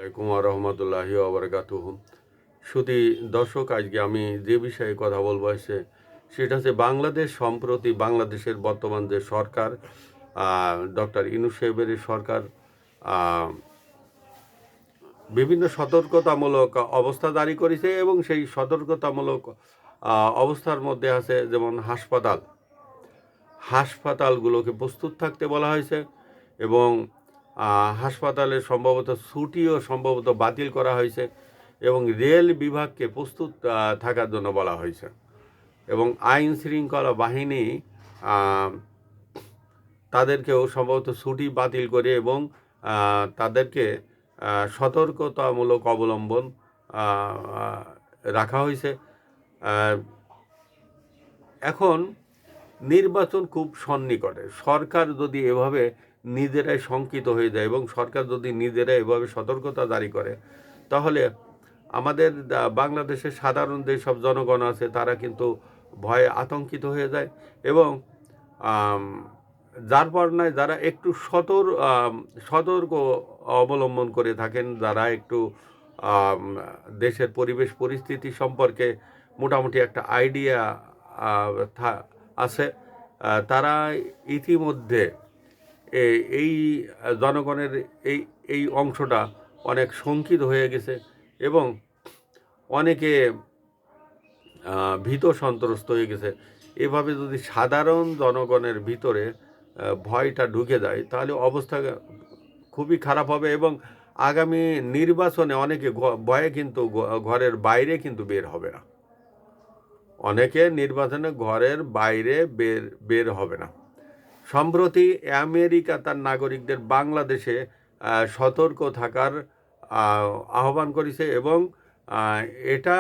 আলাইকুম রহমতুল্লাহি ওবরাকাতুহু। শুধু দর্শক, আজকে আমি যে বিষয়ে কথা বলবো সেটা হচ্ছে বাংলাদেশ। সম্প্রতি বাংলাদেশের বর্তমান যে সরকার, ডক্টর ইউনূস সাহেবের সরকার বিভিন্ন সতর্কতামূলক অবস্থা জারি করেছে এবং সেই সতর্কতামূলক অবস্থার মধ্যে আছে যেমন হাসপাতালগুলোকে প্রস্তুত থাকতে বলা হয়েছে এবং হাসপাতালে সম্ভবত ছুটিও সম্ভবত বাতিল করা হয়েছে এবং রেল বিভাগকে প্রস্তুত থাকার জন্য বলা হয়েছে এবং আইন শৃঙ্খলা বাহিনী তাদেরকেও সম্ভবত ছুটি বাতিল করে এবং তাদেরকে সতর্কতামূলক অবলম্বন রাখা হয়েছে। এখন নির্বাচন খুব সন্নিকটে। সরকার যদি এভাবে নিজেরাই শঙ্কিত হয়ে যায় এবং সরকার যদি নিজেরাই এভাবে সতর্কতা জারি করে, তাহলে আমাদের বাংলাদেশের সাধারণ যেসব জনগণ আছে তারা কিন্তু ভয়ে আতঙ্কিত হয়ে যায় এবং যার পর্যায়ে যারা একটু সতর্ক অবলম্বন করে থাকেন, যারা একটু দেশের পরিবেশ পরিস্থিতি সম্পর্কে মোটামুটি একটা আইডিয়া আছে, তারা ইতিমধ্যে এই জনগণের এই এই অংশটা অনেক শঙ্কিত হয়ে গেছে এবং অনেকে ভীত সন্ত্রস্ত হয়ে গেছে। এভাবে যদি সাধারণ জনগণের ভিতরে ভয়টা ঢুকে যায় তাহলে অবস্থা খুবই খারাপ হবে এবং আগামী নির্বাচনে অনেকে ভয়ে কিন্তু ঘরের বাইরে কিন্তু বের হবে না। অনেকে নির্বাচনে ঘরের বাইরে বের হবে না। সম্প্রতি আমেরিকা তার নাগরিকদের বাংলাদেশে সতর্ক থাকার আহ্বান করেছে এবং এটা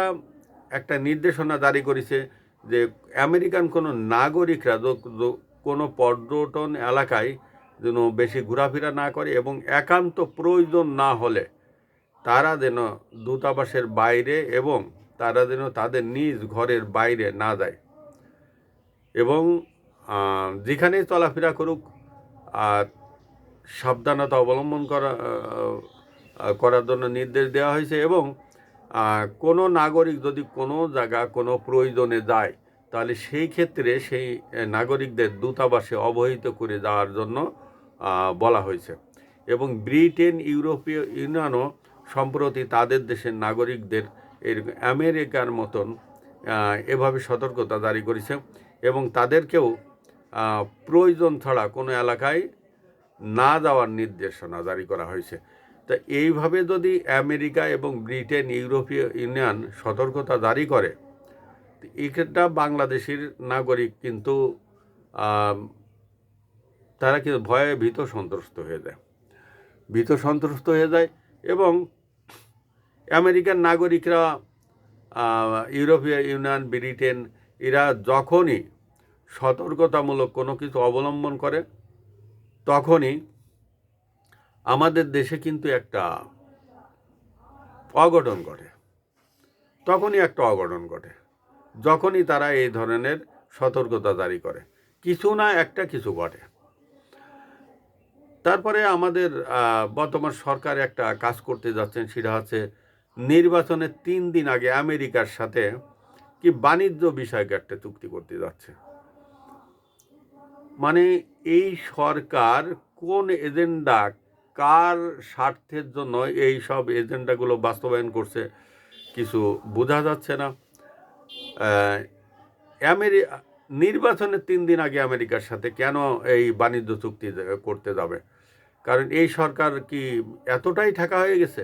একটা নির্দেশনা জারি করেছে যে আমেরিকান কোনো নাগরিকরা কোনো পর্যটন এলাকায় যেন বেশি ঘোরাফেরা না করে এবং একান্ত প্রয়োজন না হলে তারা যেন দূতাবাসের বাইরে এবং তারা যেন তাদের নিজ ঘরের বাইরে না যায় এবং যেখানে চলাফেরা করুক সাবধানতা অবলম্বন করার জন্য নির্দেশ দেওয়া হয়েছে এবং কোনো নাগরিক যদি কোনো জায়গা কোনো প্রয়োজনে যায় তাহলে সেই ক্ষেত্রে সেই নাগরিকদের দূতাবাসে অবহিত করে যাওয়ার জন্য বলা হয়েছে এবং ব্রিটেন, ইউরোপীয় ইউনিয়নও সম্প্রতি তাদের দেশের নাগরিকদের আমেরিকার মতন এভাবে সতর্কতা জারি করেছে এবং তাদেরকেও প্রয়োজন ছাড়া কোনো এলাকায় না যাওয়ার নির্দেশনা জারি করা হয়েছে। তা এইভাবে যদি আমেরিকা এবং ব্রিটেন, ইউরোপীয় ইউনিয়ন সতর্কতা জারি করে, এটা বাংলাদেশের নাগরিক কিন্তু তারা কিন্তু ভয়ে ভীত সন্ত্রস্ত হয়ে যায় এবং আমেরিকান নাগরিকরা, ইউরোপীয় ইউনিয়ন, ব্রিটেন এরা যখনই সতর্কতামূলক কোনো কিছু অবলম্বন করে তখনই আমাদের দেশে কিন্তু একটা অঘটন ঘটে। যখনই তারা এই ধরনের সতর্কতা জারি করে কিছু না একটা কিছু ঘটে। তারপরে আমাদের বর্তমান সরকার একটা কাজ করতে যাচ্ছেন, সেটা হচ্ছে নির্বাচনের 3 দিন আগে আমেরিকার সাথে কি বাণিজ্য বিষয়কে একটা চুক্তি করতে যাচ্ছে। মানে এই সরকার কোন এজেন্ডা, কার স্বার্থের জন্য এই সব এজেন্ডাগুলো বাস্তবায়ন করছে কিছু বোঝা যাচ্ছে না। নির্বাচনের 3 দিন আগে আমেরিকার সাথে কেন এই বাণিজ্য চুক্তি করতে যাবে? কারণ এই সরকার কি এতটাই ঠেকা হয়ে গেছে?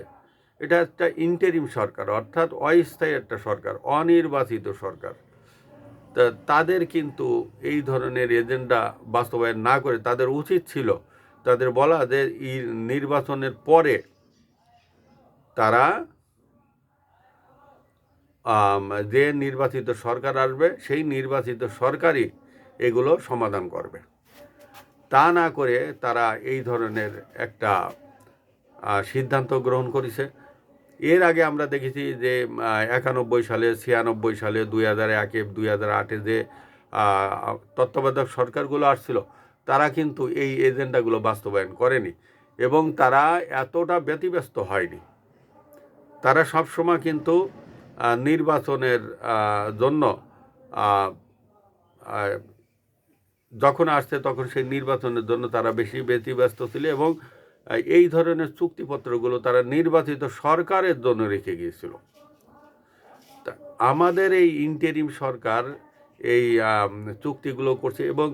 এটা একটা ইন্টারিম সরকার, অর্থাৎ অস্থায়ী একটা সরকার, অনির্বাচিত সরকার। তাদের কিন্তু এই ধরনের এজেন্ডা বাস্তবায়ন না করে তাদের উচিত ছিল তাদের বলা যে নির্বাচনের পরে তারা যে নির্বাচিত সরকার আসবে সেই নির্বাচিত সরকারই এগুলো সমাধান করবে। তা না করে তারা এই ধরনের একটা সিদ্ধান্ত গ্রহণ করেছে। এর আগে আমরা দেখেছি যে 91 সালে, 96 সালে, 2001-এ, 2008-এ যে তত্ত্বাবধায়ক সরকারগুলো আসছিল তারা কিন্তু এই এজেন্ডাগুলো বাস্তবায়ন করেনি এবং তারা এতটা ব্যতিব্যস্ত হয়নি। তারা সবসময় কিন্তু নির্বাচনের জন্য আহ, আহ, যখন আসছে তখন সেই নির্বাচনের জন্য তারা বেশি ব্যতিব্যস্ত ছিল এবং এই ধরনের চুক্তিপত্রগুলো তারা নির্বাচিত সরকারের জন্য রেখে গিয়েছিল। তা আমাদের এই ইন্টারিম সরকার এই চুক্তিগুলো করছে এবং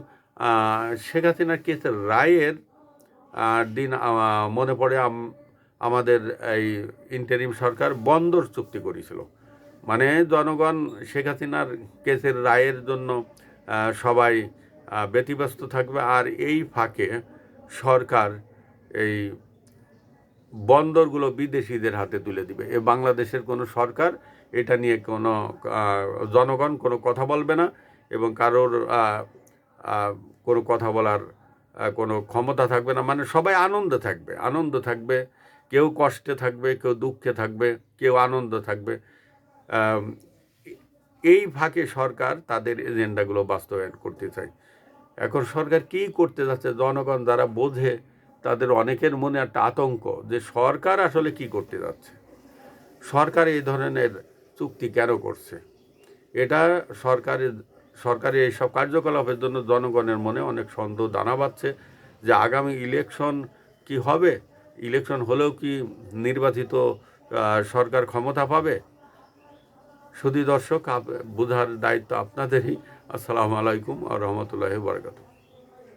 শেখ হাসিনার কেসের রায়ের দিন মনে পড়ে আমাদের এই ইন্টারিম সরকার বন্দর চুক্তি করেছিল। মানে জনগণ শেখ হাসিনার কেসের রায়ের জন্য সবাই ব্যতিব্যস্ত থাকবে, আর এই ফাঁকে সরকার এই বন্দরগুলো বিদেশিদের হাতে তুলে দিবে। এ বাংলাদেশের কোনো সরকার এটা নিয়ে কোনো জনগণ কোনো কথা বলবে না এবং কারোর কোনো কথা বলার কোনো ক্ষমতা থাকবে না। মানে সবাই আনন্দ থাকবে, কেউ কষ্টে থাকবে, কেউ দুঃখে থাকবে, কেউ আনন্দ থাকবে। এই ফাঁকে সরকার তাদের এজেন্ডাগুলো বাস্তবায়ন করতে চায়। এখন সরকার কী করতে যাচ্ছে জনগণ যারা বোঝে তাদের অনেকের মনে একটা আতঙ্ক যে সরকার আসলে কি করতে যাচ্ছে, সরকার এই ধরনের চুক্তি কেন করছে। এটা সরকারের এইসব কার্যকলাপের জন্য জনগণের মনে অনেক সন্দেহ দানা বাঁধছে যে আগামী ইলেকশন কি হবে, ইলেকশন হলেও কি নির্বাচিত সরকার ক্ষমতা পাবে। শুধু দর্শক, বোঝার দায়িত্ব আপনাদেরই। আসসালামু আলাইকুম ওয়া রাহমাতুল্লাহি ওয়া বারাকাতুহু।